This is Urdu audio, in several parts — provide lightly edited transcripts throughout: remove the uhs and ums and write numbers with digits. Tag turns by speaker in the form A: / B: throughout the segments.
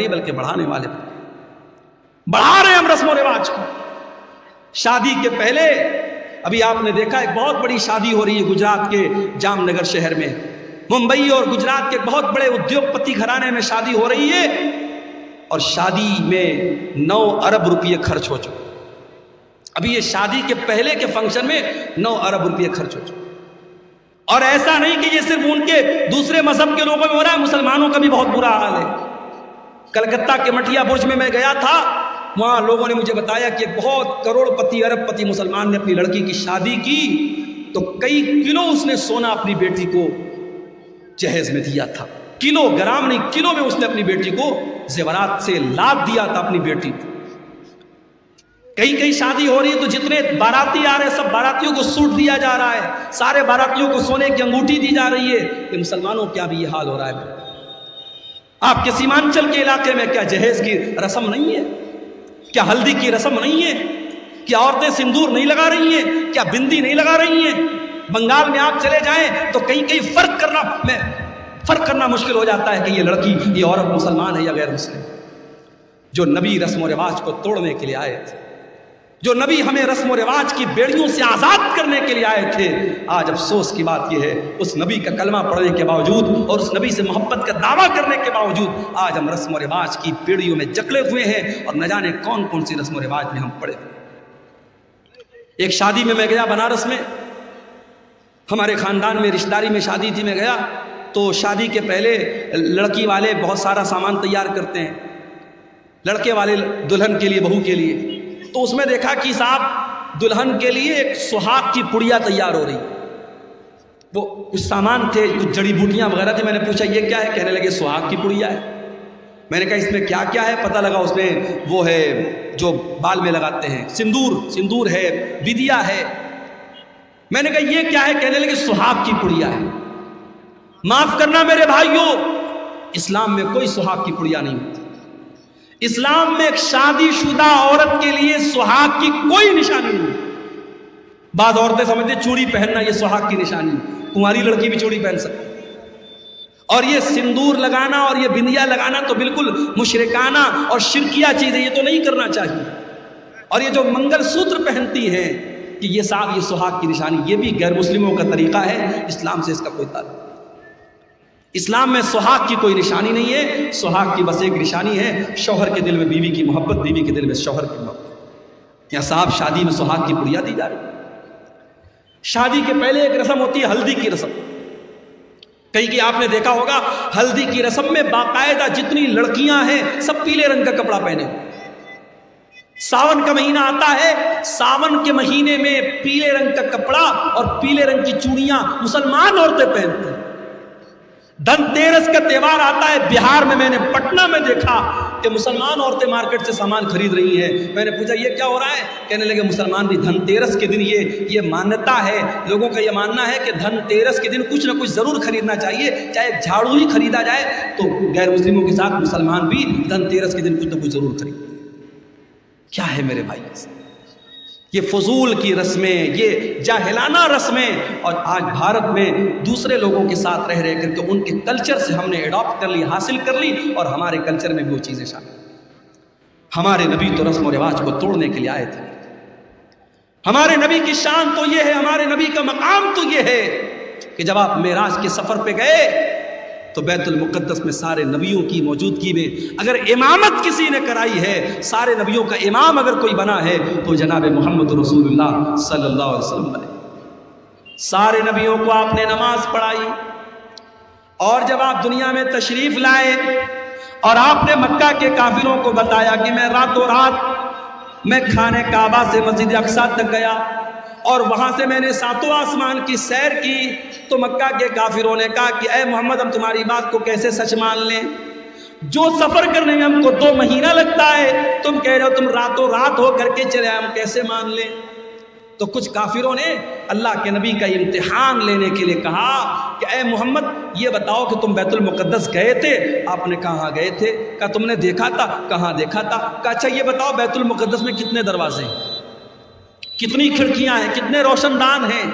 A: نہیں بلکہ بڑھانے والے بڑھا رہے ہیں ہم رسم و رواج کو. شادی کے پہلے ابھی آپ نے دیکھا ایک بہت بڑی شادی ہو رہی ہے گجرات کے جام نگر شہر میں. ممبئی اور گجرات کے بہت بڑے ادیوگ پتی گھرانے میں شادی ہو رہی ہے اور شادی میں 9 ارب روپے خرچ ہو چکے. ابھی یہ شادی کے پہلے کے فنکشن میں 9 ارب روپے خرچ ہو چکے. اور ایسا نہیں کہ یہ صرف ان کے دوسرے مذہب کے لوگوں میں ہو رہا ہے, مسلمانوں کا بھی بہت برا حال ہے. کلکتہ کے مٹیا برج میں گیا تھا, وہاں لوگوں نے مجھے بتایا کہ ایک بہت کروڑ پتی ارب پتی مسلمان نے اپنی لڑکی کی شادی کی تو کئی کلو اس نے سونا اپنی بیٹی کو جہیز میں دیا تھا. کلو گرام نہیں, کلو میں اس نے اپنی بیٹی کو زیورات سے لاد دیا تھا اپنی بیٹی کو. کئی شادی ہو رہی ہے تو جتنے باراتی آ رہے ہیں سب باراتیوں کو سوٹ دیا جا رہا ہے, سارے باراتیوں کو سونے کی انگوٹھی دی جا رہی ہے. کہ مسلمانوں کیا بھی یہ حال ہو رہا ہے. آپ کے سیمانچل کے علاقے میں کیا جہیز کی رسم نہیں ہے؟ کیا ہلدی کی رسم نہیں ہے؟ کیا عورتیں سندور نہیں لگا رہی ہیں؟ کیا بندی نہیں لگا رہی ہیں؟ بنگال میں آپ چلے جائیں تو کہیں فرق کرنا مشکل ہو جاتا ہے کہ یہ لڑکی, یہ عورت مسلمان ہے یا غیر مسلم. جو نبی رسم و رواج کو توڑنے کے لیے آئے تھے, جو نبی ہمیں رسم و رواج کی بیڑیوں سے آزاد کرنے کے لیے آئے تھے, آج افسوس کی بات یہ ہے اس نبی کا کلمہ پڑھنے کے باوجود اور اس نبی سے محبت کا دعویٰ کرنے کے باوجود آج ہم رسم و رواج کی بیڑیوں میں جکڑے ہوئے ہیں اور نہ جانے کون کون سی رسم و رواج میں ہم پڑے. ایک شادی میں گیا بنارس میں, ہمارے خاندان میں رشتہ داری میں شادی تھی, میں گیا تو شادی کے پہلے لڑکی والے بہت سارا سامان تیار کرتے ہیں, لڑکے والے دلہن کے لیے, بہو کے لیے. تو اس میں دیکھا کہ صاحب دلہن کے لیے ایک سہاگ کی پڑیا تیار ہو رہی. وہ کچھ سامان تھے, کچھ جڑی بوٹیاں وغیرہ تھے. میں نے پوچھا یہ کیا ہے؟ کہنے لگے سہاگ کی پڑیا ہے. میں نے کہا اس میں کیا کیا ہے؟ پتہ لگا اس میں وہ ہے جو بال میں لگاتے ہیں, سندور ہے, بدیا ہے. میں نے کہا یہ کیا ہے؟ کہنے لگے سہاگ کی پڑیا ہے. معاف کرنا میرے بھائیوں, اسلام میں کوئی سہاگ کی پڑیا نہیں ہوتی. اسلام میں ایک شادی شدہ عورت کے لیے سہاگ کی کوئی نشانی نہیں. بعض عورتیں سمجھتے چوڑی پہننا یہ سہاگ کی نشانی ہے. کنواری لڑکی بھی چوڑی پہن سکتی. اور یہ سندور لگانا اور یہ بندیا لگانا تو بالکل مشرکانہ اور شرکیہ چیز ہے, یہ تو نہیں کرنا چاہیے. اور یہ جو منگل سوتر پہنتی ہیں کہ یہ صاحب یہ سہاگ کی نشانی, یہ بھی غیر مسلموں کا طریقہ ہے, اسلام سے اس کا کوئی تعلق. اسلام میں سہاگ کی کوئی نشانی نہیں ہے. سہاگ کی بس ایک نشانی ہے, شوہر کے دل میں بیوی کی محبت, بیوی کے دل میں شوہر کی محبت. یا صاحب شادی میں سہاگ کی پڑیا دی جا رہی. شادی کے پہلے ایک رسم ہوتی ہے ہلدی کی رسم. کہیں کہ آپ نے دیکھا ہوگا ہلدی کی رسم میں باقاعدہ جتنی لڑکیاں ہیں سب پیلے رنگ کا کپڑا پہنے. ساون کا مہینہ آتا ہے, ساون کے مہینے میں پیلے رنگ کا کپڑا اور پیلے رنگ کی چوڑیاں مسلمان عورتیں پہنتے ہیں. دھن تیرس کا تہوار آتا ہے بہار میں نے پٹنہ میں دیکھا کہ مسلمان عورتیں مارکیٹ سے سامان خرید رہی ہیں. میں نے پوچھا یہ کیا ہو رہا ہے؟ کہنے لگے مسلمان بھی دھن تیرس کے دن یہ مانتا ہے, لوگوں کا یہ ماننا ہے کہ دھن تیرس کے دن کچھ نہ کچھ ضرور خریدنا چاہیے, چاہے جھاڑو ہی خریدا جائے. تو غیر مسلموں کے ساتھ مسلمان بھی دھن تیرس کے دن کچھ نہ کچھ ضرور خریدتے. کیا ہے میرے بھائی یہ فضول کی رسمیں, یہ جاہلانہ رسمیں. اور آج بھارت میں دوسرے لوگوں کے ساتھ رہ کر کے ان کے کلچر سے ہم نے ایڈاپٹ کر لی, حاصل کر لی, اور ہمارے کلچر میں بھی وہ چیزیں شامل. ہمارے نبی تو رسم و رواج کو توڑنے کے لیے آئے تھے. ہمارے نبی کی شان تو یہ ہے, ہمارے نبی کا مقام تو یہ ہے کہ جب آپ معراج کے سفر پہ گئے تو بیت المقدس میں سارے نبیوں کی موجودگی میں اگر امامت کسی نے کرائی ہے, سارے نبیوں کا امام اگر کوئی بنا ہے تو جناب محمد رسول اللہ صلی اللہ علیہ وسلم بنے. سارے نبیوں کو آپ نے نماز پڑھائی, اور جب آپ دنیا میں تشریف لائے اور آپ نے مکہ کے کافروں کو بتایا کہ میں راتوں رات میں خانہ کعبہ سے مسجد اقصیٰ تک گیا اور وہاں سے میں نے ساتوں آسمان کی سیر کی, تو مکہ کے کافروں نے کہا کہ اے محمد ہم تمہاری بات کو کیسے سچ مان لیں؟ جو سفر کرنے میں ہم کو 2 مہینہ لگتا ہے تم کہہ رہے ہو تم راتوں رات ہو کر کے چلے, ہم کیسے مان لیں؟ تو کچھ کافروں نے اللہ کے نبی کا امتحان لینے کے لیے کہا کہ اے محمد یہ بتاؤ کہ تم بیت المقدس گئے تھے؟ آپ نے کہا گئے تھے. کہا تم نے دیکھا تھا؟ کہاں دیکھا تھا. کہا اچھا یہ بتاؤ بیت المقدس میں کتنے دروازے ہیں, کتنی کھڑکیاں ہیں, کتنے روشن دان ہیں؟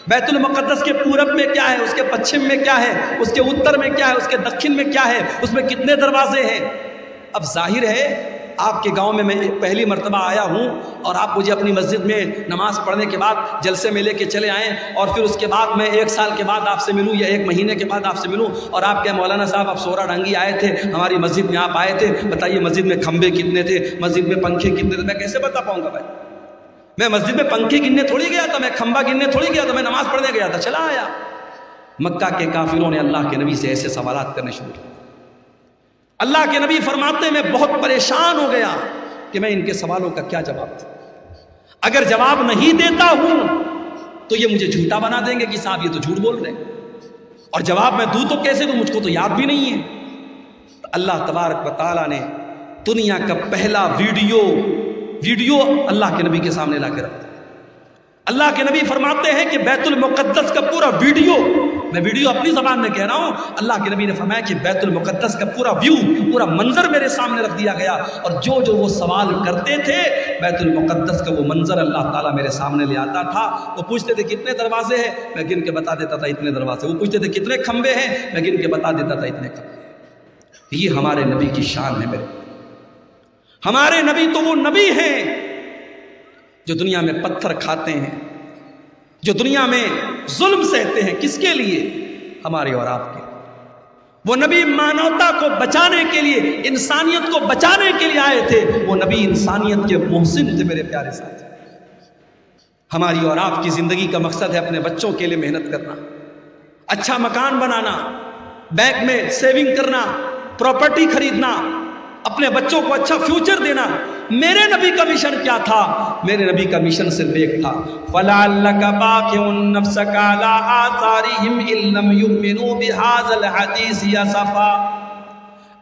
A: بیت المقدس کے پورب میں کیا ہے, اس کے پچھم میں کیا ہے, اس کے اتر میں کیا ہے, اس کے دکھن میں کیا ہے, اس میں کتنے دروازے ہیں؟ اب ظاہر ہے آپ کے گاؤں میں پہلی مرتبہ آیا ہوں اور آپ مجھے اپنی مسجد میں نماز پڑھنے کے بعد جلسے میں لے کے چلے آئیں اور پھر اس کے بعد میں 1 سال کے بعد آپ سے ملوں یا 1 مہینے کے بعد آپ سے ملوں اور آپ کہ مولانا صاحب آپ سورا ڈھنگی آئے تھے ہماری مسجد میں، آپ آئے تھے، بتائیے مسجد میں کھمبے کتنے تھے، مسجد میں پنکھے کتنے تھے، میں کیسے بتا پاؤں گا بھائی؟ میں مسجد میں پنکھے گننے تھوڑی گیا تھا، میں کھمبا گننے تھوڑی گیا تھا، میں نماز پڑھنے گیا تھا، چلا آیا۔ مکہ کے کافروں نے اللہ کے نبی سے ایسے سوالات کرنے شروع کیے۔ اللہ کے نبی فرماتے میں بہت پریشان ہو گیا کہ میں ان کے سوالوں کا کیا جواب دوں۔ اگر جواب نہیں دیتا ہوں تو یہ مجھے جھوٹا بنا دیں گے کہ صاحب یہ تو جھوٹ بول رہے ہیں، اور جواب میں دوں تو کیسے دوں، مجھ کو تو یاد بھی نہیں ہے۔ تو اللہ تبارک و تعالیٰ نے دنیا کا پہلا ویڈیو اللہ کے نبی کے سامنے لا کے رکھا۔ اللہ کے نبی فرماتے ہیں کہ بیت المقدس کا پورا ویڈیو، میں ویڈیو اپنی زبان میں کہہ رہا ہوں، اللہ کے نبی نے فرمایا کہ بیت المقدس کا پورا ویو، پورا منظر میرے سامنے رکھ دیا گیا، اور جو وہ سوال کرتے تھے بیت المقدس کا وہ منظر اللہ تعالیٰ میرے سامنے لے آتا تھا۔ وہ پوچھتے تھے کتنے دروازے ہیں، میں گن کے بتا دیتا تھا اتنے دروازے۔ وہ پوچھتے تھے کتنے کھمبے ہیں، میں گن کے بتا دیتا تھا اتنے کھمبے۔ یہ ہمارے نبی کی شان ہے میرے، ہمارے نبی تو وہ نبی ہیں جو دنیا میں پتھر کھاتے ہیں، جو دنیا میں ظلم سہتے ہیں، کس کے لیے؟ ہمارے اور آپ کے۔ وہ نبی مانوتا کو بچانے کے لیے، انسانیت کو بچانے کے لیے آئے تھے، وہ نبی انسانیت کے محسن تھے میرے پیارے ساتھی۔ ہماری اور آپ کی زندگی کا مقصد ہے اپنے بچوں کے لیے محنت کرنا، اچھا مکان بنانا، بینک میں سیونگ کرنا، پراپرٹی خریدنا، اپنے بچوں کو اچھا فیوچر دینا۔ میرے نبی کا مشن کیا تھا؟ میرے نبی کا مشن صرف ایک تھا، فَلَعَلَّكَ بَاخِعٌ نَفْسَكَ عَلَىٰ آثَارِهِمْ إِن لَّمْ يُؤْمِنُوا بِهَٰذَا الْحَدِيثِ أَسَفًا۔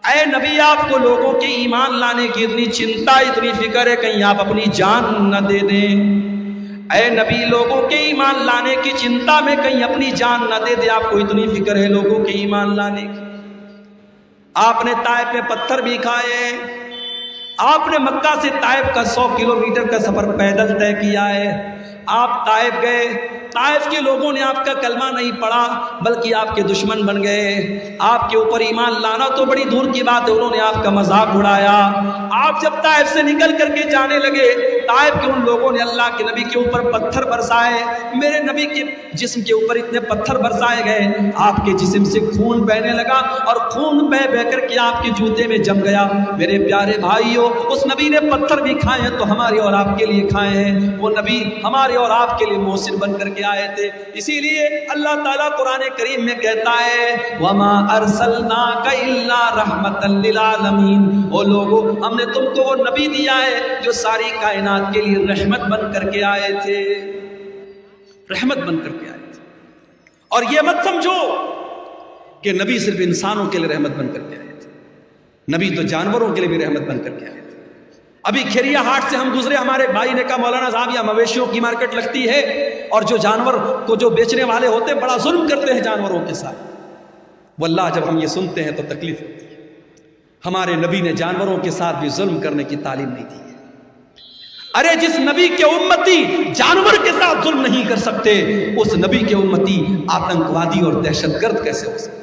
A: اے نبی، آپ کو لوگوں کے ایمان لانے کی اتنی چنتا، اتنی فکر ہے، کہیں آپ اپنی جان نہ دے دیں۔ اے نبی، لوگوں کے ایمان لانے کی چنتا میں کہیں اپنی جان نہ دے دیں، آپ کو اتنی فکر ہے لوگوں کے ایمان لانے کی۔ آپ نے طائف میں پتھر بھی کھائے، آپ نے مکہ سے طائف کا 100 کلومیٹر کا سفر پیدل طے کیا ہے۔ آپ طائف گئے، طائف کے لوگوں نے آپ کا کلمہ نہیں پڑھا بلکہ آپ کے دشمن بن گئے۔ آپ کے اوپر ایمان لانا تو بڑی دور کی بات ہے، انہوں نے آپ کا مذاق اڑایا۔ آپ جب طائف سے نکل کر کے جانے لگے، طائف کے ان لوگوں نے اللہ کے نبی کے اوپر پتھر برسائے، میرے نبی کے جسم کے اوپر اتنے پتھر برسائے گئے، آپ کے جسم سے خون بہنے لگا، اور خون بہ کر کے آپ کے جوتے میں جم گیا۔ میرے پیارے بھائیوں، اس نبی نے پتھر بھی کھائے ہیں تو ہمارے اور آپ کے لیے کھائے ہیں۔ وہ نبی ہمارے اور آپ کے لیے محسن بن کر کے آئے تھے۔ اسی لیے اللہ تعالیٰ قرآن کریم میں کہتا ہے، وَمَا أَرْسَلْنَاكَ إِلَّا رَحْمَةً لِّلْعَالَمِينَ۔ او لوگوں، ہم نے تم کو وہ نبی دیا ہے جو ساری کائنات کے لیے رحمت بن کر کے آئے تھے، رحمت بن کر کے آئے تھے۔ اور یہ مت سمجھو کہ نبی صرف انسانوں کے لیے رحمت بن کر کے آئے تھے، نبی تو جانوروں کے لیے بھی رحمت بن کر کے آئے تھے۔ ابھی کھیریا ہاٹ سے ہم گزرے، ہمارے بھائی نے کہا مولانا صاحب یہاں مویشیوں کی مارکیٹ لگتی ہے، اور جو جانور کو جو بیچنے والے ہوتے ہیں بڑا ظلم کرتے ہیں جانوروں کے ساتھ۔ واللہ جب ہم یہ سنتے ہیں تو تکلیف ہوتی ہے۔ ہمارے نبی نے جانوروں کے ساتھ بھی ظلم کرنے کی تعلیم نہیں دی ہے۔ ارے جس نبی کے امتی جانور کے ساتھ ظلم نہیں کر سکتے، اس نبی کے امتی آتنکوادی اور دہشت گرد کیسے ہو سکتے؟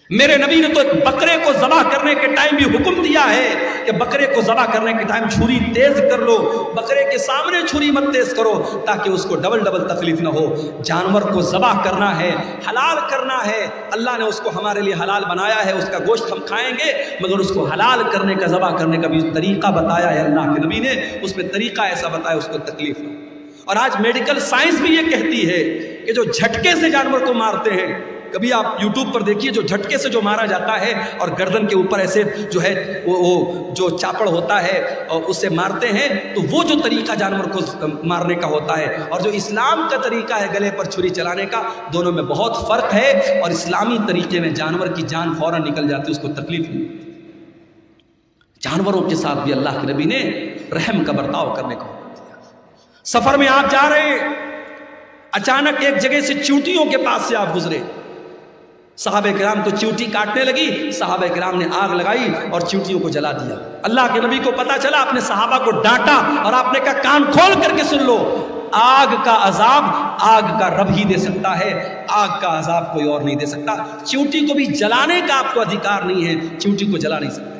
A: میرے نبی نے تو ایک بکرے کو ذبح کرنے کے ٹائم بھی حکم دیا ہے کہ بکرے کو ذبح کرنے کے ٹائم چھری تیز کر لو، بکرے کے سامنے چھری مت تیز کرو تاکہ اس کو ڈبل تکلیف نہ ہو۔ جانور کو ذبح کرنا ہے، حلال کرنا ہے، اللہ نے اس کو ہمارے لیے حلال بنایا ہے، اس کا گوشت ہم کھائیں گے، مگر اس کو حلال کرنے کا، ذبح کرنے کا بھی طریقہ بتایا ہے اللہ کے نبی نے، اس میں طریقہ ایسا بتایا اس کو تکلیف نہ ہو۔ اور آج میڈیکل سائنس بھی یہ کہتی ہے کہ جو جھٹکے سے جانور کو مارتے ہیں، کبھی آپ یوٹیوب پر دیکھیے، جو جھٹکے سے جو مارا جاتا ہے اور گردن کے اوپر ایسے جو ہے وہ جو چاپڑ ہوتا ہے اور اسے مارتے ہیں، تو وہ جو طریقہ جانور کو مارنے کا ہوتا ہے اور جو اسلام کا طریقہ ہے گلے پر چھری چلانے کا، دونوں میں بہت فرق ہے۔ اور اسلامی طریقے میں جانور کی جان فوراً نکل جاتی ہے، اس کو تکلیف نہیں ہوتی۔ جانوروں کے ساتھ بھی اللہ کے نبی نے رحم کا برتاؤ کرنے کا حکم دیا۔ سفر میں آپ جا رہے ہیں، اچانک ایک جگہ سے چیونٹیوں کے پاس سے آپ گزرے، صحابہ کرام کو چیونٹی کاٹنے لگی، صحابہ کرام نے آگ لگائی اور چیونٹیوں کو جلا دیا۔ اللہ کے نبی کو پتا چلا، اپنے صحابہ کو ڈانٹا اور آپ نے کہا کان کھول کر کے سن لو، آگ کا عذاب آگ کا رب ہی دے سکتا ہے، آگ کا عذاب کوئی اور نہیں دے سکتا۔ چیونٹی کو بھی جلانے کا آپ کو ادھیکار نہیں ہے، چیونٹی کو جلا نہیں سکتے۔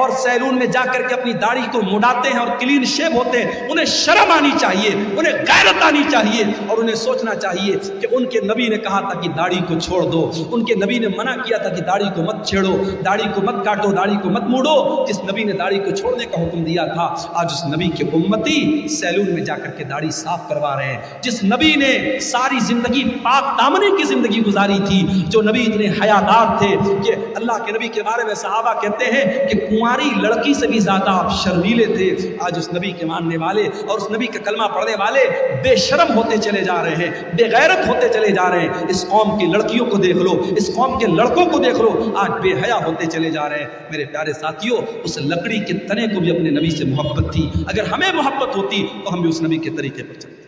A: اور سیلون میں جا کر کے اپنی داڑھی کو مڈاتے ہیں اور کلین شیو ہوتے ہیں، انہیں شرم آنی چاہیے، انہیں غیرت آنی چاہیے، اور انہیں سوچنا چاہیے کہ ان کے نبی نے کہا تھا کہ داڑھی کو چھوڑ دو، ان کے نبی نے منع کیا تھا کہ داڑھی کو مت چھیڑو، داڑھی کو مت کاٹو، داڑھی کو مت موڑو۔ جس نبی نے داڑھی کو چھوڑنے کا حکم دیا تھا، آج اس نبی کے امتی سیلون میں جا کر کے داڑھی صاف کروا رہے ہیں۔ جس نبی نے ساری زندگی پاک دامنی کی زندگی گزاری تھی، جو نبی اتنے حیادار تھے کہ اللہ کے نبی کے بارے میں صحابہ کہتے ہیں کہ کنواری لڑکی سے بھی زیادہ آپ شرمیلے تھے، آج اس نبی کے ماننے والے اور اس نبی کا کلمہ پڑھنے والے بے شرم ہوتے چلے جا رہے ہیں، بے غیرت ہوتے چلے جا رہے ہیں۔ اس قوم کی لڑکیوں کو دیکھ لو، اس قوم کے لڑکوں کو دیکھ لو، آج بے حیا ہوتے چلے جا رہے ہیں۔ میرے پیارے ساتھیوں، اس لکڑی کے تنے کو بھی اپنے نبی سے محبت تھی، اگر ہمیں محبت ہوتی تو ہم بھی اس نبی کے طریقے پر چلتے۔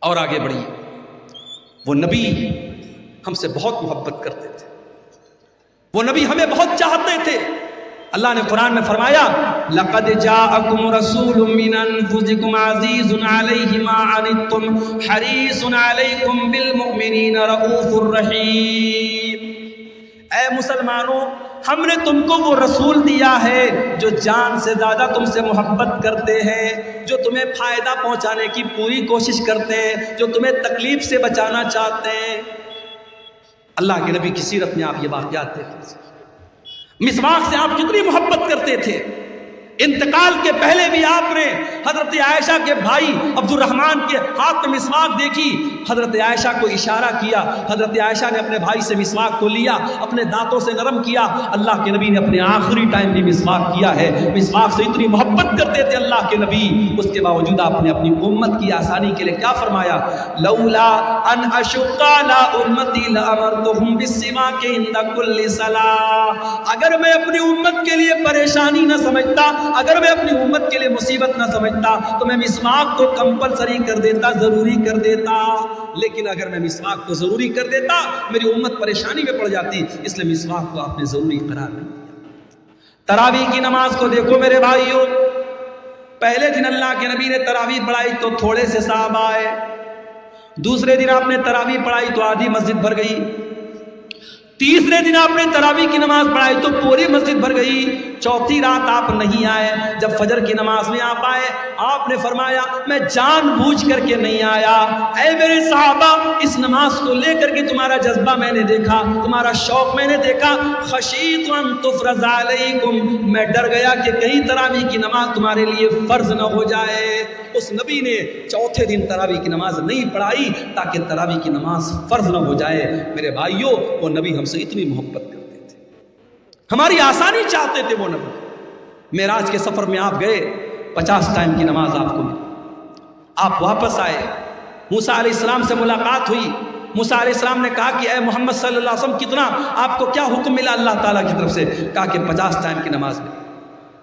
A: اور آگے بڑھیے، وہ نبی ہم سے بہت محبت کرتے تھے، وہ نبی ہمیں بہت چاہتے تھے۔ اللہ نے قرآن میں فرمایا لَقَدْ جَاءَكُمْ رَسُولٌ مِّنْ أَنفُسِكُمْ عَزِيزٌ عَلَيْهِ مَا عَنِتُّمْ حَرِيصٌ عَلَيْكُمْ بِالْمُؤْمِنِينَ رَءُوفٌ رَحِيمٌ۔ اے مسلمانوں، ہم نے تم کو وہ رسول دیا ہے جو جان سے زیادہ تم سے محبت کرتے ہیں، جو تمہیں فائدہ پہنچانے کی پوری کوشش کرتے ہیں، جو تمہیں تکلیف سے بچانا چاہتے ہیں۔ اللہ کے نبی کی سیرت میں آپ یہ واقعات دیکھیں، مسواک سے آپ کتنی محبت کرتے تھے۔ انتقال کے پہلے بھی آپ نے حضرت عائشہ کے بھائی عبد الرحمن کے ہاتھ میں مسواک دیکھی، حضرت عائشہ کو اشارہ کیا، حضرت عائشہ نے اپنے بھائی سے مسواک کو لیا، اپنے دانتوں سے نرم کیا۔ اللہ کے نبی نے اپنے آخری ٹائم بھی مسواک کیا ہے۔ مسواک سے اتنی محبت کرتے تھے اللہ کے نبی، اس کے باوجود آپ نے اپنی امت کی آسانی کے لیے کیا فرمایا؟ لولا ان اشق علی امتی لامرتهم بالسواک عند كل صلاۃ۔ اگر میں اپنی امت کے لیے پریشانی نہ سمجھتا، اگر میں اپنی امت کے لیے مصیبت نہ سمجھتا تو میں مسواک کو کمپلسری کر دیتا، ضروری کر دیتا۔ لیکن اگر میں مسواک کو ضروری کر دیتا میری امت پریشانی میں پڑ جاتی، اس لیے مسواک کو آپ نے ضروری قرار نہیں دیا۔ تراویح کی نماز کو دیکھو میرے بھائیوں، پہلے دن اللہ کے نبی نے تراویح پڑھائی تو تھوڑے سے صحابہ آئے، دوسرے دن آپ نے تراویح پڑھائی تو آدھی مسجد بھر گئی، تیسرے دن آپ نے تراویح کی نماز پڑھائی تو پوری مسجد بھر گئی، چوتھی رات آپ نہیں آئے۔ جب فجر کی نماز میں آپ آئے، آپ نے فرمایا میں جان بوجھ کر کے نہیں آیا، اے میرے صحابہ اس نماز کو لے کر کے تمہارا جذبہ میں نے دیکھا، تمہارا شوق میں نے دیکھا، خشیت ان تفرض علیکم، میں ڈر گیا کہ کہیں تراویح کی نماز تمہارے لیے فرض نہ ہو جائے۔ اس نبی نے چوتھے دن تراویح کی نماز نہیں پڑھائی تاکہ تراویح کی نماز فرض نہ ہو جائے۔ میرے بھائیوں، وہ نبی ہم سے اتنی محبت کرتے تھے، ہماری آسانی چاہتے تھے۔ وہ نبی معراج کے سفر میں آپ گئے، 50 ٹائم کی نماز آپ کو ملی، آپ واپس آئے، موسیٰ علیہ السلام سے ملاقات ہوئی، موسیٰ علیہ السلام نے کہا کہ اے محمد صلی اللہ علیہ وسلم کتنا آپ کو کیا حکم ملا اللہ تعالیٰ کی طرف سے؟ کہا کہ 50 ٹائم کی نماز میں۔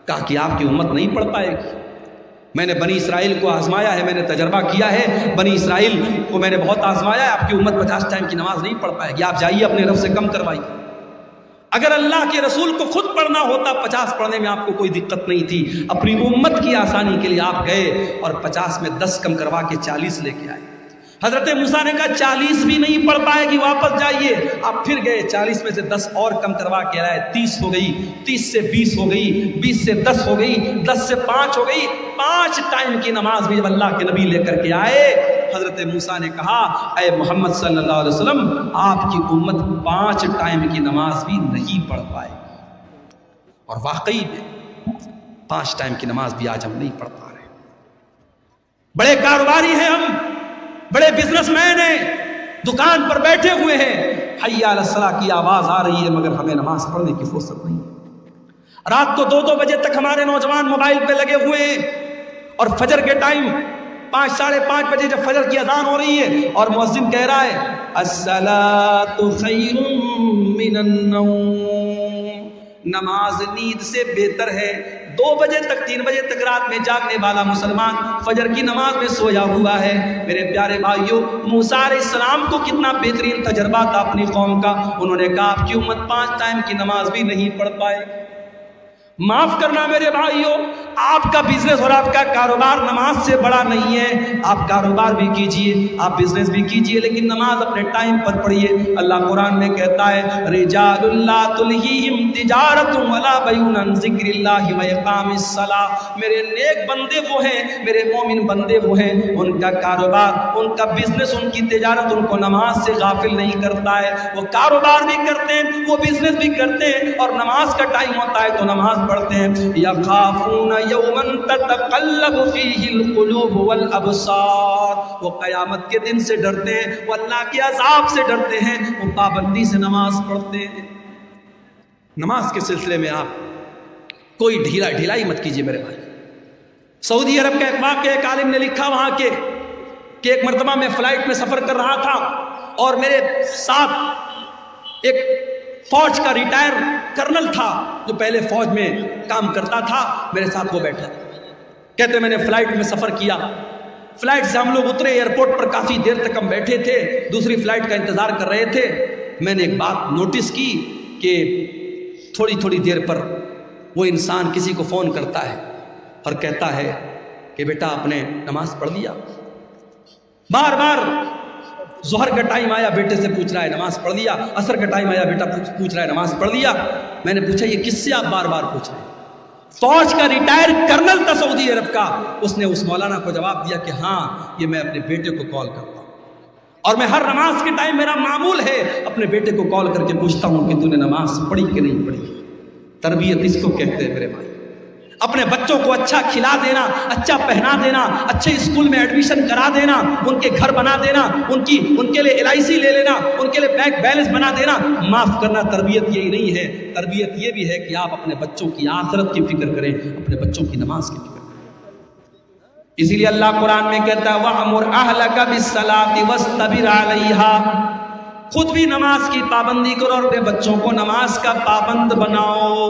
A: کہا کہ آپ کی امت نہیں پڑھ پائے گی، میں نے بنی اسرائیل کو آزمایا ہے، میں نے تجربہ کیا ہے، بنی اسرائیل کو میں نے بہت آزمایا ہے، آپ کی امت 50 ٹائم کی نماز نہیں پڑھ پائے گی، آپ جائیے اپنے رب سے کم کروائیے۔ اگر اللہ کے رسول کو خود پڑھنا ہوتا 50 پڑھنے میں آپ کو کوئی دقت نہیں تھی، اپنی امت کی آسانی کے لیے آپ گئے اور 50 میں 10 کم کروا کے 40 لے کے آئے۔ حضرت موسیٰ نے کہا 40 بھی نہیں پڑھ پائے گی، واپس جائیے۔ آپ پھر گئے، 40 میں سے 10 اور کم کروا کے لائے، 30 ہو گئی، 30 سے 20 ہو گئی، 20 سے 10 ہو گئی، 10 سے 5 ہو گئی۔ 5 ٹائم کی نماز بھی جب اللہ کے نبی لے کر کے آئے، حضرت موسیٰ نے کہا اے محمد صلی اللہ علیہ وسلم آپ کی امت 5 ٹائم کی نماز بھی نہیں پڑھ پائے گی۔ اور واقعی میں 5 ٹائم کی نماز بھی آج ہم نہیں پڑھ پا رہے۔ بڑے کاروباری ہیں ہم، بڑے بزنس مین ہیں، دکان پر بیٹھے ہوئے ہیں، حی علی الصلاۃ کی آواز آ رہی ہے مگر ہمیں نماز پڑھنے کی فرصت نہیں ہے۔ رات کو 2-2 بجے تک ہمارے نوجوان موبائل پہ لگے ہوئے ہیں، اور فجر کے ٹائم 5 ساڑھے 5 بجے جب فجر کی اذان ہو رہی ہے اور مؤذن کہہ رہا ہے الصلاۃ خیر من النوم، نماز نیند سے بہتر ہے۔ 2 بجے تک 3 بجے تک رات میں جاگنے والا مسلمان فجر کی نماز میں سویا ہوا ہے۔ میرے پیارے بھائیوں، موسیٰ علیہ السلام کو کتنا بہترین تجربہ تھا اپنی قوم کا، انہوں نے کہا آپ کی امت 5 ٹائم کی نماز بھی نہیں پڑھ پائے۔ معاف کرنا میرے بھائیوں، آپ کا بزنس اور آپ کا کاروبار نماز سے بڑا نہیں ہے۔ آپ کاروبار بھی کیجئے، آپ بزنس بھی کیجئے، لیکن نماز اپنے ٹائم پر پڑھیے۔ اللہ قرآن میں کہتا ہے رجال لا تلہیہم تجارت ولا بیع عن ذکر اللہ و اقام الصلاۃ. میرے نیک بندے وہ ہیں، میرے مومن بندے وہ ہیں، ان کا کاروبار، ان کا بزنس، ان کی تجارت ان کو نماز سے غافل نہیں کرتا ہے. وہ کاروبار بھی کرتے ہیں، وہ بزنس بھی کرتے ہیں، اور نماز کا ٹائم ہوتا ہے تو نماز پڑھتے ہیں. یخافون یوما تتقلب فیہ القلوب والابصار. وہ قیامت کے دن سے ڈرتے ہیں، وہ اللہ کے عذاب سے ڈرتے ہیں، وہ پابندی سے نماز پڑھتے ہیں. نماز کے سلسلے میں آپ کوئی ڈھیلائی مت کیجیے میرے بھائی. سعودی عرب کا ایک واقعہ ایک عالم نے لکھا وہاں کے کہ ایک مرتبہ میں فلائٹ میں سفر کر رہا تھا اور میرے ساتھ ایک فوج کا ریٹائر کرنل تھا جو پہلے فوج میں کام کرتا تھا، میرے ساتھ وہ بیٹھا. کہتے میں نے فلائٹ میں سفر کیا، فلائٹ سے ہم لوگ اترے، ایئرپورٹ پر کافی دیر تک ہم بیٹھے تھے، دوسری فلائٹ کا انتظار کر رہے تھے. میں نے ایک بات نوٹس کی کہ تھوڑی دیر پر وہ انسان کسی کو فون کرتا ہے اور کہتا ہے کہ بیٹا آپ نے نماز پڑھ لیا. بار بار ظہر کا ٹائم آیا، بیٹے سے پوچھ رہا ہے نماز پڑھ لیا. عصر کا ٹائم آیا، بیٹا پوچھ رہا ہے نماز پڑھ لیا. میں نے پوچھا یہ کس سے آپ بار بار پوچھ رہے ہیں؟ فوج کا ریٹائر کرنل تھا سعودی عرب کا. اس نے اس مولانا کو جواب دیا کہ ہاں یہ میں اپنے بیٹے کو کال کرتا ہوں، اور میں ہر نماز کے ٹائم میرا معمول ہے اپنے بیٹے کو کال کر کے پوچھتا ہوں کہ تو نے نماز پڑھی کہ نہیں پڑھی. تربیت اس کو کہتے ہیں میرے بھائی. اپنے بچوں کو اچھا کھلا دینا، اچھا پہنا دینا، اچھے اسکول میں ایڈمیشن کرا دینا، ان کے گھر بنا دینا، ان کے لیے LIC لے لینا، ان کے لیے بینک بیلنس بنا دینا. معاف کرنا، تربیت یہی نہیں ہے. تربیت یہ بھی ہے کہ آپ اپنے بچوں کی آخرت کی فکر کریں، اپنے بچوں کی نماز کی فکر کریں. اسی لیے اللہ قرآن میں کہتا ہے وَأْمُرْ أَهْلَكَ بِالصَّلَاةِ وَاسْتَبِرْ عَلَيْهَا. خود بھی نماز کی پابندی کرو اور اپنے بچوں کو نماز کا پابند بناؤ.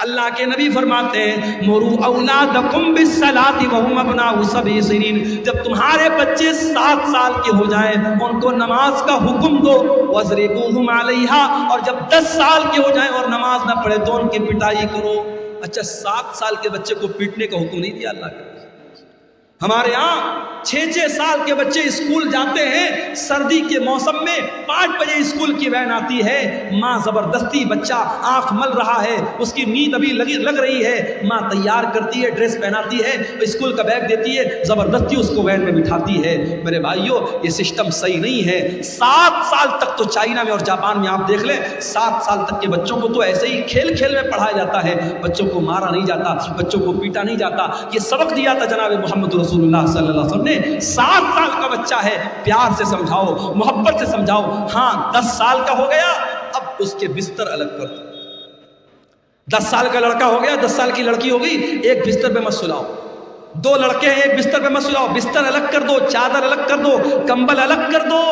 A: اللہ کے نبی فرماتے ہیں مُرُوا أَوْلَادَكُمْ بِالصَّلَاةِ وَهُمْ أَبْنَاءُ 7 سنین. جب تمہارے بچے 7 سال کے ہو جائیں ان کو نماز کا حکم دو. وَاضْرِبُوهُمْ عَلَيْهَا. اور جب 10 سال کے ہو جائیں اور نماز نہ پڑھے تو ان کی پٹائی کرو. اچھا 7 سال کے بچے کو پیٹنے کا حکم نہیں دیا اللہ کا. ہمارے ہاں 6 سال کے بچے اسکول جاتے ہیں، سردی کے موسم میں 5 بجے اسکول کی وین آتی ہے، ماں زبردستی، بچہ آنکھ مل رہا ہے، اس کی نیند ابھی لگ رہی ہے، ماں تیار کرتی ہے، ڈریس پہناتی ہے، اسکول کا بیگ دیتی ہے، زبردستی اس کو وین میں بٹھاتی ہے. میرے بھائیوں یہ سسٹم صحیح نہیں ہے. 7 سال تک تو چائنا میں اور جاپان میں آپ دیکھ لیں 7 سال تک کے بچوں کو تو ایسے ہی کھیل میں پڑھایا جاتا ہے. بچوں کو مارا نہیں جاتا، بچوں کو پیٹا نہیں جاتا. یہ سبق دیا تھا جناب محمد رسول اللہ صلی اللہ علیہ وسلم نے. 7 سال کا بچہ ہے، پیار سے سمجھاؤ، محبت سے سمجھاؤ. ہاں 10 سال کا ہو گیا اب اس کے بستر الگ کر دو. 10 سال کا لڑکا ہو گیا، 10 سال کی لڑکی ہو گئی، ایک بستر پہ مت سلاؤ. 2 لڑکے ہیں ایک بستر پہ مت سلاؤ. بستر الگ کر دو، چادر الگ کر دو، کمبل الگ کر دو.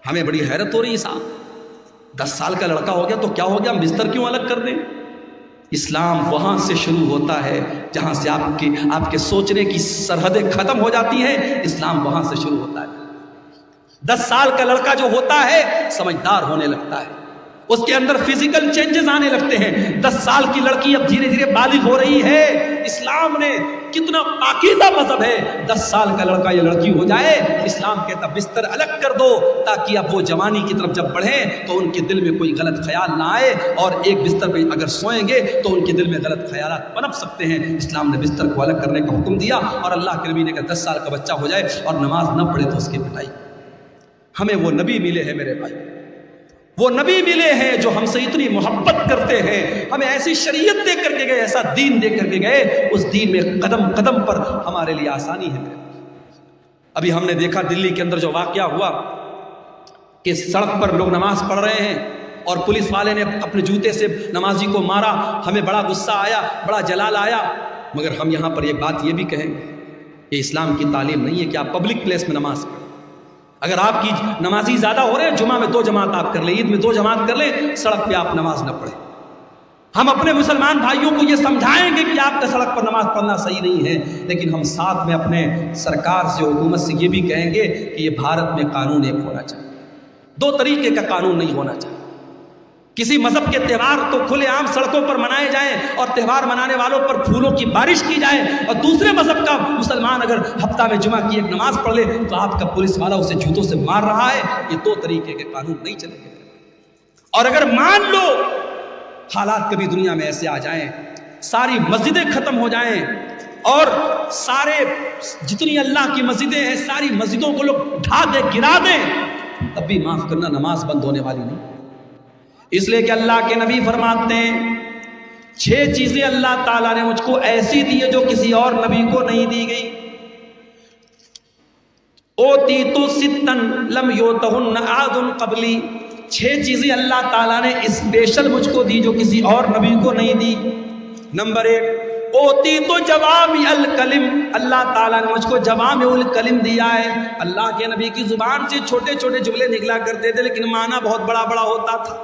A: ہمیں بڑی حیرت ہو رہی ہے صاحب، 10 سال کا لڑکا ہو گیا تو کیا ہو گیا، ہم بستر کیوں الگ کر دیں؟ اسلام وہاں سے شروع ہوتا ہے جہاں سے آپ کے سوچنے کی سرحدیں ختم ہو جاتی ہیں. اسلام وہاں سے شروع ہوتا ہے. 10 سال کا لڑکا جو ہوتا ہے سمجھدار ہونے لگتا ہے، اس کے اندر فزیکل چینجز آنے لگتے ہیں. 10 سال کی لڑکی اب دھیرے دھیرے بالغ ہو رہی ہے. اسلام نے کتنا پاکیزہ مذہب ہے. 10 سال کا لڑکا یا لڑکی ہو جائے اسلام کہتا بستر الگ کر دو تاکہ اب وہ جوانی کی طرف جب بڑھیں تو ان کے دل میں کوئی غلط خیال نہ آئے، اور ایک بستر پہ اگر سوئیں گے تو ان کے دل میں غلط خیالات پنپ سکتے ہیں. اسلام نے بستر کو الگ کرنے کا حکم دیا، اور اللہ کے نبی نے کہا 10 سال کا بچہ ہو جائے اور نماز نہ پڑھے تو اس کی پٹائی. ہمیں وہ نبی ملے ہیں میرے بھائی، وہ نبی ملے ہیں جو ہم سے اتنی محبت کرتے ہیں، ہمیں ایسی شریعت دے کر کے گئے، ایسا دین دے کر کے گئے، اس دین میں قدم قدم پر ہمارے لیے آسانی ہے. ابھی ہم نے دیکھا دلی کے اندر جو واقعہ ہوا کہ سڑک پر لوگ نماز پڑھ رہے ہیں اور پولیس والے نے اپنے جوتے سے نمازی کو مارا. ہمیں بڑا غصہ آیا، بڑا جلال آیا، مگر ہم یہاں پر ایک بات یہ بھی کہیں کہ اسلام کی تعلیم نہیں ہے کہ آپ پبلک پلیس میں نماز پڑھیں. اگر آپ کی نمازی زیادہ ہو رہے ہیں جمعہ میں 2 جماعت آپ کر لیں، عید میں 2 جماعت کر لیں، سڑک پہ آپ نماز نہ پڑھیں. ہم اپنے مسلمان بھائیوں کو یہ سمجھائیں گے کہ آپ کا سڑک پر نماز پڑھنا صحیح نہیں ہے، لیکن ہم ساتھ میں اپنے سرکار سے، حکومت سے یہ بھی کہیں گے کہ یہ بھارت میں قانون ایک ہونا چاہیے. 2 طریقے کا قانون نہیں ہونا چاہیے. کسی مذہب کے تہوار تو کھلے عام سڑکوں پر منائے جائیں اور تہوار منانے والوں پر پھولوں کی بارش کی جائے، اور دوسرے مذہب کا مسلمان اگر ہفتہ میں جمعہ کی ایک نماز پڑھ لے تو آپ کا پولیس والا اسے جوتوں سے مار رہا ہے. یہ 2 طریقے کے قانون نہیں چلیں گے. اور اگر مان لو حالات کبھی دنیا میں ایسے آ جائیں ساری مسجدیں ختم ہو جائیں اور سارے جتنی اللہ کی مسجدیں ہیں ساری مسجدوں کو لوگ ڈھا دیں گرا دیں، تب بھی معاف کرنا نماز بند ہونے والی نہیں۔ اس لیے کہ اللہ کے نبی فرماتے ہیں 6 چیزیں اللہ تعالیٰ نے مجھ کو ایسی دی ہے جو کسی اور نبی کو نہیں دی گئی۔ اوتیت ستن لم یؤتہن احد قبلی، 6 چیزیں اللہ تعالیٰ نے اسپیشل مجھ کو دی جو کسی اور نبی کو نہیں دی۔ نمبر 1 اوتیت جوامع الکلم، اللہ تعالیٰ نے مجھ کو جوامع الکلم دیا ہے۔ اللہ کے نبی کی زبان سے چھوٹے چھوٹے جملے نکلا کرتے تھے لیکن معنی بہت بڑا بڑا ہوتا تھا،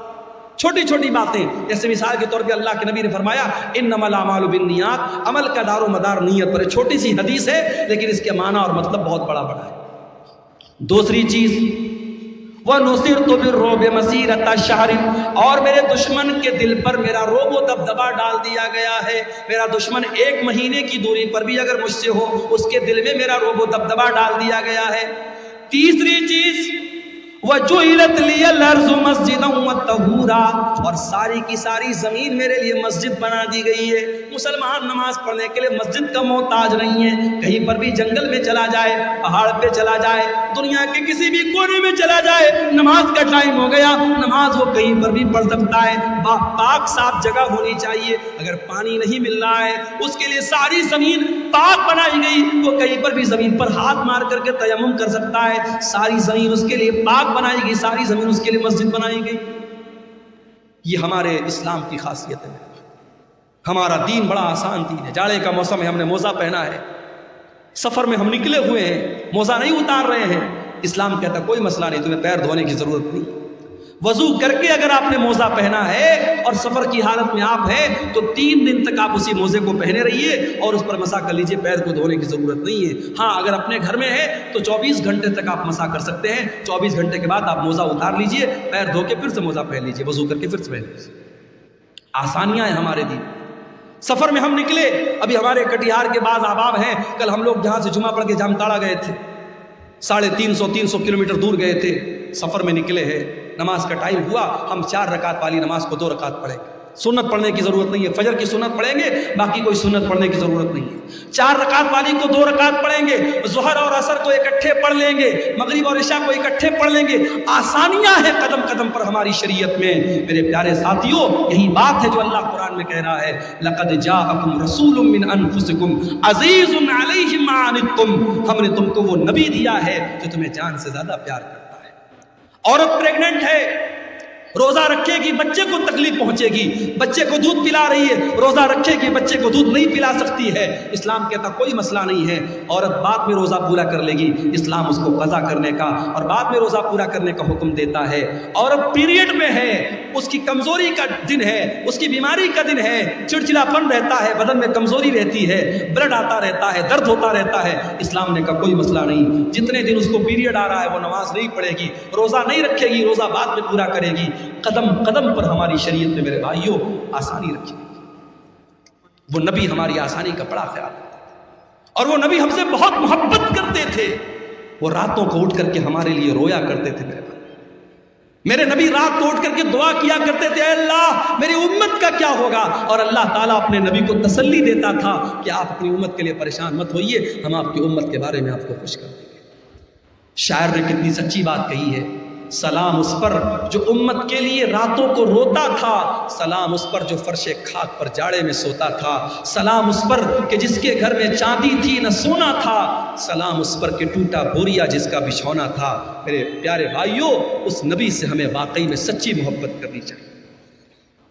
A: چھوٹی چھوٹی باتیں۔ جیسے مثال کے طور پہ اللہ کے نبی نے فرمایا انما الاعمال بالنیات، عمل کا دار و مدار نیت پر ہے۔ چھوٹی سی حدیث ہے لیکن اس کے معنی اور مطلب بہت بڑا بڑا ہے۔ دوسری چیز وَنُصِرْتُ بِالرُّعْبِ مَسِيرَةَ شَهْرٍ، اور میرے دشمن کے دل پر میرا رعب و دبدبا ڈال دیا گیا ہے۔ میرا دشمن 1 مہینے کی دوری پر بھی اگر مجھ سے ہو اس کے دل میں میرا رعب و دبدبا ڈال دیا گیا ہے۔ تیسری چیز وَجُعِلَتْ لِيَ الْأَرْضُ مَسْجِدًا وَطَهُورًا، اور ساری کی ساری زمین میرے لیے مسجد بنا دی گئی ہے۔ مسلمان نماز پڑھنے کے لیے مسجد کا محتاج نہیں ہے، کہیں پر بھی جنگل میں چلا جائے، پہاڑ پہ چلا جائے، دنیا کے کسی بھی کونے میں چلا جائے، نماز کا ٹائم ہو گیا، نماز وہ کہیں پر بھی پڑھ سکتا ہے۔ پاک صاف جگہ ہونی چاہیے۔ اگر پانی نہیں مل رہا ہے اس کے لیے ساری زمین پاک بنائی گئی، وہ کہیں پر بھی زمین پر ہاتھ مار کر کے تیمم کر سکتا ہے۔ ساری زمین اس کے لیے پاک بنائی گئی، ساری زمین اس کے لیے مسجد بنائی گئی۔ یہ ہمارے اسلام کی خاصیت ہے۔ ہمارا دین بڑا آسان دین ہے۔ جاڑے کا موسم ہے، ہم نے موزہ پہنا ہے، سفر میں ہم نکلے ہوئے ہیں، موزہ نہیں اتار رہے ہیں۔ اسلام کہتا کوئی مسئلہ نہیں، تمہیں پیر دھونے کی ضرورت نہیں، وضو کر کے اگر آپ نے موزہ پہنا ہے اور سفر کی حالت میں آپ ہیں تو 3 دن تک آپ اسی موزے کو پہنے رہیے اور اس پر مسح کر لیجئے، پیر کو دھونے کی ضرورت نہیں ہے۔ ہاں اگر اپنے گھر میں ہے تو 24 گھنٹے تک آپ مسح کر سکتے ہیں، 24 گھنٹے کے بعد آپ موزہ اتار لیجئے، پیر دھو کے پھر سے موزہ پہن لیجئے، وضو کر کے پھر سے پہن لیجئے۔ آسانیاں ہیں ہمارے دین۔ سفر میں ہم نکلے، ابھی ہمارے کٹیہار کے بعض احباب ہیں، کل ہم لوگ جہاں سے جمعہ پڑھ کے جامتاڑا گئے تھے، 350 کلومیٹر دور گئے تھے، سفر میں نکلے ہیں، نماز کا ٹائم ہوا، ہم 4 رکعت والی نماز کو 2 رکعت پڑھیں گے، سنت پڑھنے کی ضرورت نہیں ہے، فجر کی سنت پڑھیں گے، باقی کوئی سنت پڑھنے کی ضرورت نہیں ہے۔ 4 رکعت والی کو 2 رکعت پڑھیں گے، ظہر اور عصر کو اکٹھے پڑھ لیں گے، مغرب اور عشاء کو اکٹھے پڑھ لیں گے۔ آسانیاں ہیں قدم قدم پر ہماری شریعت میں۔ میرے پیارے ساتھیوں، یہی بات ہے جو اللہ قرآن میں کہہ رہا ہے لَقَدْ جَاءَكُمْ رَسُولٌ مِّنْ أَنفُسِكُمْ عَزِيزٌ عَلَيْهِ مَا عَنِتُّمْ، ہم نے تم کو وہ نبی دیا ہے جو تمہیں جان سے زیادہ پیار کرتا ہے۔ عورت پریگننٹ ہے، روزہ رکھے گی، بچے کو تکلیف پہنچے گی، بچے کو دودھ پلا رہی ہے، روزہ رکھے گی، بچے کو دودھ نہیں پلا سکتی ہے، اسلام کہتا کوئی مسئلہ نہیں ہے، عورت بعد میں روزہ پورا کر لے گی، اسلام اس کو قضا کرنے کا اور بعد میں روزہ پورا کرنے کا حکم دیتا ہے۔ عورت پیریڈ میں ہے، اس کی کمزوری کا دن ہے، اس کی بیماری کا دن ہے، چڑچڑا پن رہتا ہے، بدن میں کمزوری رہتی ہے، بلڈ آتا رہتا ہے، درد ہوتا رہتا ہے، اسلام نے کہا کوئی مسئلہ نہیں، جتنے دن اس کو پیریڈ آ رہا ہے وہ نماز نہیں پڑھے گی، روزہ نہیں رکھے گی، روزہ بعد میں پورا کرے گی۔ قدم قدم پر ہماری شریعت میں میرے بھائیوں آسانی رکھی گئی۔ وہ نبی ہماری آسانی کا بڑا خیال رکھتے اور وہ نبی ہم سے بہت محبت کرتے تھے۔ وہ راتوں کو اٹھ کر کے ہمارے لیے رویا کرتے تھے۔ میرے نبی رات کو اٹھ کر کے دعا کیا کرتے تھے، اے اللہ میری امت کا کیا ہوگا، اور اللہ تعالیٰ اپنے نبی کو تسلی دیتا تھا کہ آپ اپنی امت کے لیے پریشان مت ہوئیے، ہم آپ کی امت کے بارے میں آپ کو خوش کر دیں گے۔ شاعر نے کتنی سچی بات کہی ہے، سلام اس پر جو امت کے لیے راتوں کو روتا تھا، سلام اس پر جو فرش خاک پر جاڑے میں سوتا تھا، سلام اس پر کہ جس کے گھر میں چاندی تھی نہ سونا تھا، سلام اس پر کہ ٹوٹا بوریا جس کا بچھونا تھا۔ میرے پیارے بھائیوں، اس نبی سے ہمیں واقعی میں سچی محبت کرنی چاہیے،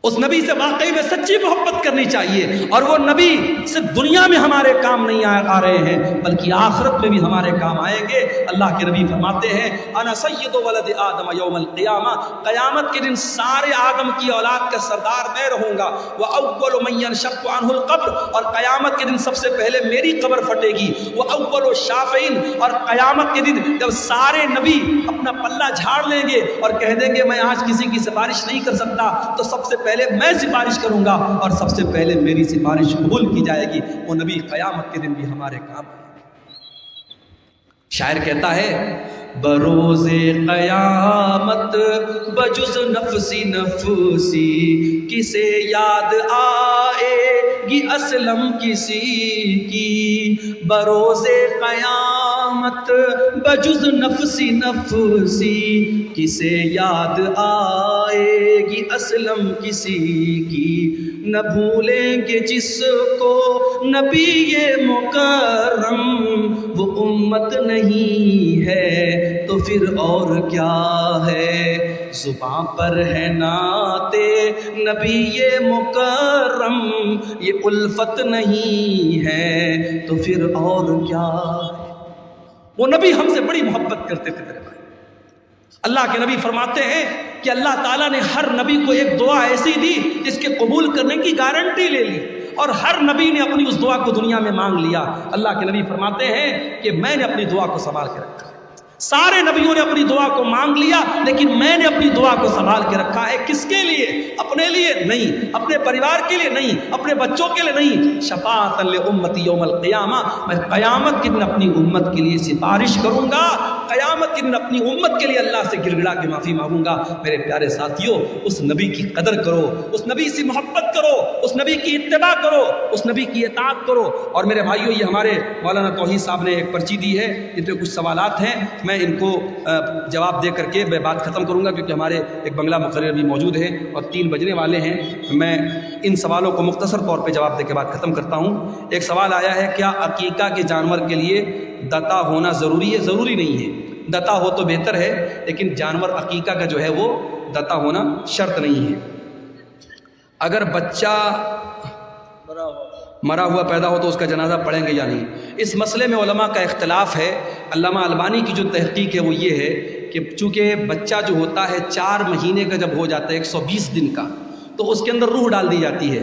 A: اس نبی سے واقعی میں سچی محبت کرنی چاہیے، اور وہ نبی صرف دنیا میں ہمارے کام نہیں آ رہے ہیں بلکہ آخرت میں بھی ہمارے کام آئیں گے۔ اللہ کے نبی فرماتے ہیں انا سید ولد آدم یوم القیامہ، قیامت کے دن سارے آدم کی اولاد کا سردار میں رہوں گا، واول من ينشق عنه القبر، اور قیامت کے دن سب سے پہلے میری قبر پھٹے گی، واول الشافعین، اور قیامت کے دن جب سارے نبی اپنا پلہ جھاڑ لیں گے اور کہہ دیں گے میں آج کسی کی سفارش نہیں کر سکتا، تو سب سے پہلے میں سفارش کروں گا اور سب سے پہلے میری سفارش قبول کی جائے گی۔ وہ نبی قیامت کے دن بھی ہمارے کام ہے۔ شاعر کہتا ہے بروز قیامت بجز نفسی نفسی کسے یاد آئے گی اسلم کسی کی، بروز قیامت بجز نفسی نفسی کسے یاد آئے گی اسلم کسی کی، نہ بھولیں گے جس کو نبی مکرم وہ امت نہیں ہے تو پھر اور کیا ہے، زباں پر ہے نعت نبی مکرم یہ الفت نہیں ہے تو پھر اور کیا ہے۔ وہ نبی ہم سے بڑی محبت کرتے تھے میرے بھائی۔ اللہ کے نبی فرماتے ہیں کہ اللہ تعالیٰ نے ہر نبی کو ایک دعا ایسی دی جس کے قبول کرنے کی گارنٹی لے لی، اور ہر نبی نے اپنی اس دعا کو دنیا میں مانگ لیا۔ اللہ کے نبی فرماتے ہیں کہ میں نے اپنی دعا کو سنبھال کے رکھا ہے۔ سارے نبیوں نے اپنی دعا کو مانگ لیا، لیکن میں نے اپنی دعا کو سنبھال کے رکھا ہے۔ کس کے لیے؟ اپنے لیے نہیں، اپنے پریوار کے لیے نہیں، اپنے بچوں کے لیے نہیں، شفاعۃ لامتی یوم القیامہ، میں قیامت کے دن اپنی امت کے لیے سفارش کروں گا، قیامت کے دن اپنی امت کے لیے اللہ سے گر گڑا کے معافی مانگوں گا۔ میرے پیارے ساتھیوں، اس نبی کی قدر کرو، اس نبی سے محبت کرو، اس نبی کی اتباع کرو، اس نبی کی اطاعت کرو۔ اور میرے بھائیوں، یہ ہمارے مولانا توحید صاحب نے ایک پرچی دی ہے، ان پہ کچھ سوالات ہیں، میں ان کو جواب دے کر کے میں بات ختم کروں گا، کیونکہ ہمارے ایک بنگلہ مقرر بھی موجود ہے اور 3 بجنے والے ہیں۔ میں ان سوالوں کو مختصر طور پہ جواب دے کے بات ختم کرتا ہوں۔ ایک سوال آیا ہے، کیا عقیقہ کے جانور کے لیے دتا ہونا ضروری ہے؟ ضروری نہیں ہے، دتا ہو تو بہتر ہے، لیکن جانور عقیقہ کا جو ہے وہ دتا ہونا شرط نہیں ہے۔ اگر بچہ مرا ہوا پیدا ہو تو اس کا جنازہ پڑھیں گے یا نہیں، اس مسئلے میں علماء کا اختلاف ہے۔ علامہ البانی کی جو تحقیق ہے وہ یہ ہے کہ چونکہ بچہ جو ہوتا ہے 4 مہینے کا جب ہو جاتا ہے 120 دن کا، تو اس کے اندر روح ڈال دی جاتی ہے۔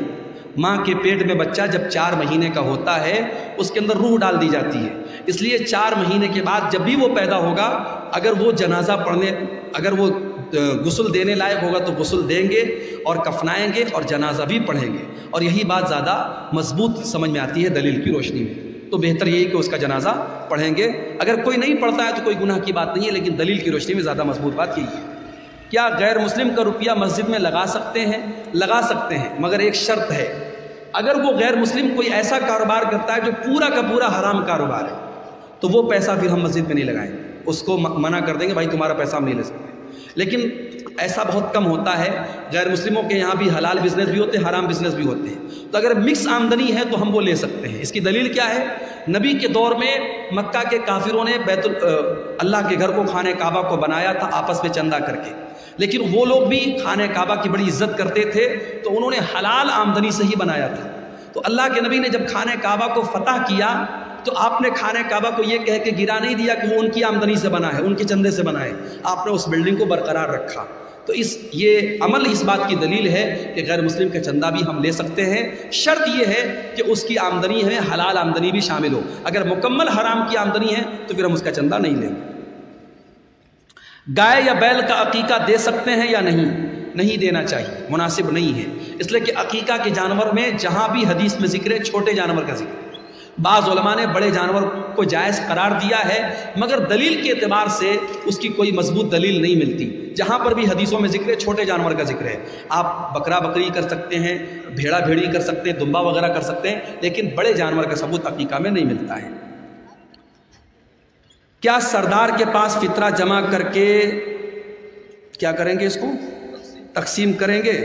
A: ماں کے پیٹ میں بچہ جب 4 مہینے کا ہوتا ہے اس کے اندر روح ڈال دی جاتی ہے، اس لیے 4 مہینے کے بعد جب بھی وہ پیدا ہوگا، اگر وہ جنازہ پڑھنے، اگر وہ غسل دینے لائق ہوگا تو غسل دیں گے اور کفنائیں گے اور جنازہ بھی پڑھیں گے، اور یہی بات زیادہ مضبوط سمجھ میں آتی ہے دلیل کی روشنی میں۔ تو بہتر یہی کہ اس کا جنازہ پڑھیں گے۔ اگر کوئی نہیں پڑھتا ہے تو کوئی گناہ کی بات نہیں ہے، لیکن دلیل کی روشنی میں زیادہ مضبوط بات یہی ہے۔ کیا غیر مسلم کا روپیہ مسجد میں لگا سکتے ہیں؟ لگا سکتے ہیں، مگر ایک شرط ہے، اگر وہ غیر مسلم کوئی ایسا کاروبار کرتا ہے جو پورا کا پورا حرام کاروبار ہے تو وہ پیسہ پھر ہم مسجد میں نہیں لگائیں گے، اس کو منع کر دیں گے، بھائی تمہارا پیسہ ہم نہیں لے سکتے۔ لیکن ایسا بہت کم ہوتا ہے، غیر مسلموں کے یہاں بھی حلال بزنس بھی ہوتے ہیں، حرام بزنس بھی ہوتے ہیں، تو اگر مکس آمدنی ہے تو ہم وہ لے سکتے ہیں۔ اس کی دلیل کیا ہے؟ نبی کے دور میں مکہ کے کافروں نے اللہ کے گھر کو خانہ کعبہ کو بنایا تھا آپس میں چندہ کر کے، لیکن وہ لوگ بھی خانہ کعبہ کی بڑی عزت کرتے تھے تو انہوں نے حلال آمدنی سے ہی بنایا تھا۔ تو اللہ کے نبی نے جب خانہ کعبہ کو فتح کیا تو آپ نے خانہ کعبہ کو یہ کہہ کے گرا نہیں دیا کہ وہ ان کی آمدنی سے بنا ہے، ان کے چندے سے بنا ہے، آپ نے اس بلڈنگ کو برقرار رکھا۔ تو یہ عمل اس بات کی دلیل ہے کہ غیر مسلم کا چندہ بھی ہم لے سکتے ہیں، شرط یہ ہے کہ اس کی آمدنی ہے حلال آمدنی بھی شامل ہو۔ اگر مکمل حرام کی آمدنی ہے تو پھر ہم اس کا چندہ نہیں لیں گے۔ گائے یا بیل کا عقیقہ دے سکتے ہیں یا نہیں؟ نہیں دینا چاہیے، مناسب نہیں ہے، اس لیے کہ عقیقہ کے جانور میں جہاں بھی حدیث میں ذکر ہے چھوٹے جانور کا ذکر ہے۔ بعض علماء نے بڑے جانور کو جائز قرار دیا ہے، مگر دلیل کے اعتبار سے اس کی کوئی مضبوط دلیل نہیں ملتی۔ جہاں پر بھی حدیثوں میں ذکر ہے چھوٹے جانور کا ذکر ہے، آپ بکرا بکری کر سکتے ہیں، بھیڑا بھیڑی کر سکتے ہیں، دمبا وغیرہ کر سکتے ہیں، لیکن بڑے جانور کا ثبوت عقیقہ میں نہیں ملتا ہے۔ کیا سردار کے پاس فطرہ جمع کر کے کیا کریں گے؟ اس کو تقسیم کریں گے؟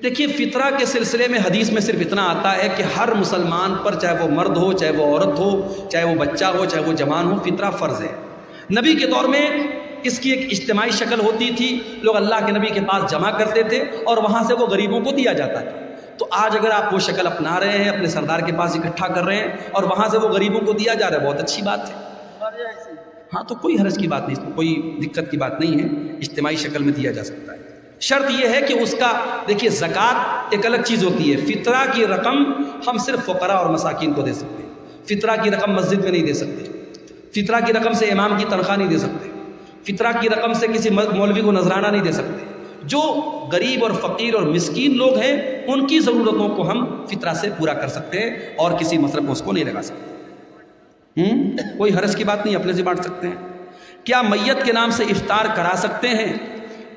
A: دیکھیے، فطرہ کے سلسلے میں حدیث میں صرف اتنا آتا ہے کہ ہر مسلمان پر، چاہے وہ مرد ہو، چاہے وہ عورت ہو، چاہے وہ بچہ ہو، چاہے وہ جوان ہو، فطرہ فرض ہے۔ نبی کے دور میں اس کی ایک اجتماعی شکل ہوتی تھی، لوگ اللہ کے نبی کے پاس جمع کرتے تھے اور وہاں سے وہ غریبوں کو دیا جاتا تھا۔ تو آج اگر آپ وہ شکل اپنا رہے ہیں، اپنے سردار کے پاس اکٹھا کر رہے ہیں اور وہاں سے وہ غریبوں کو دیا جا رہا ہے، بہت اچھی بات ہے۔ ہاں، تو کوئی حرج کی بات نہیں، اس میں کوئی دقت کی بات نہیں ہے، اجتماعی شکل میں دیا جا سکتا ہے۔ شرط یہ ہے کہ اس کا، دیکھیے زکوٰۃ ایک الگ چیز ہوتی ہے، فطرہ کی رقم ہم صرف فقراء اور مساکین کو دے سکتے ہیں، فطرہ کی رقم مسجد میں نہیں دے سکتے، فطرہ کی رقم سے امام کی تنخواہ نہیں دے سکتے، فطرہ کی رقم سے کسی مولوی کو نذرانہ نہیں دے سکتے۔ جو غریب اور فقیر اور مسکین لوگ ہیں ان کی ضرورتوں کو ہم فطرہ سے پورا کر سکتے ہیں اور کسی مصرف میں اس کو نہیں لگا سکتے۔ کوئی حرج کی بات نہیں، اپنے سے بانٹ سکتے ہیں۔ کیا میت کے نام سے افطار کرا سکتے ہیں؟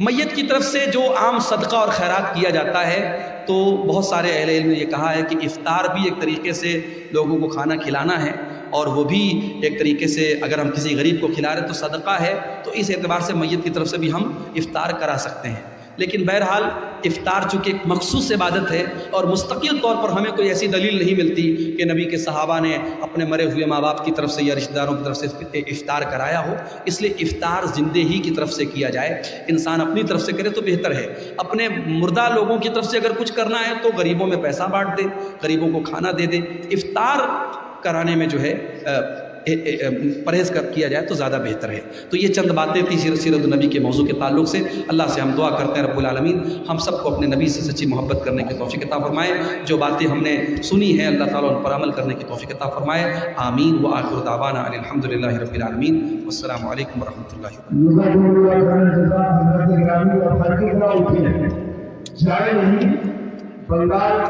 A: میت کی طرف سے جو عام صدقہ اور خیرات کیا جاتا ہے تو بہت سارے اہل علم نے یہ کہا ہے کہ افطار بھی ایک طریقے سے لوگوں کو کھانا کھلانا ہے، اور وہ بھی ایک طریقے سے اگر ہم کسی غریب کو کھلا رہے تو صدقہ ہے، تو اس اعتبار سے میت کی طرف سے بھی ہم افطار کرا سکتے ہیں۔ لیکن بہرحال افطار چونکہ ایک مخصوص عبادت ہے اور مستقل طور پر ہمیں کوئی ایسی دلیل نہیں ملتی کہ نبی کے صحابہ نے اپنے مرے ہوئے ماں باپ کی طرف سے یا رشتہ داروں کی طرف سے افطار کرایا ہو، اس لیے افطار زندے ہی کی طرف سے کیا جائے، انسان اپنی طرف سے کرے تو بہتر ہے۔ اپنے مردہ لوگوں کی طرف سے اگر کچھ کرنا ہے تو غریبوں میں پیسہ بانٹ دے، غریبوں کو کھانا دے دے، افطار کرانے میں جو ہے پرہیز کیا جائے تو زیادہ بہتر ہے۔ تو یہ چند باتیں تھیں سیرت النبی کے موضوع کے تعلق سے۔ اللہ سے ہم دعا کرتے ہیں رب العالمین ہم سب کو اپنے نبی سے سچی محبت کرنے کی توفیق عطا فرمائے، جو باتیں ہم نے سنی ہیں اللہ تعالیٰ ان پر عمل کرنے کی توفیق عطا فرمائے، آمین۔ وآخر دعوانا ان الحمدللہ رب العالمین، والسلام علیکم ورحمۃ اللہ وبرکاتہ۔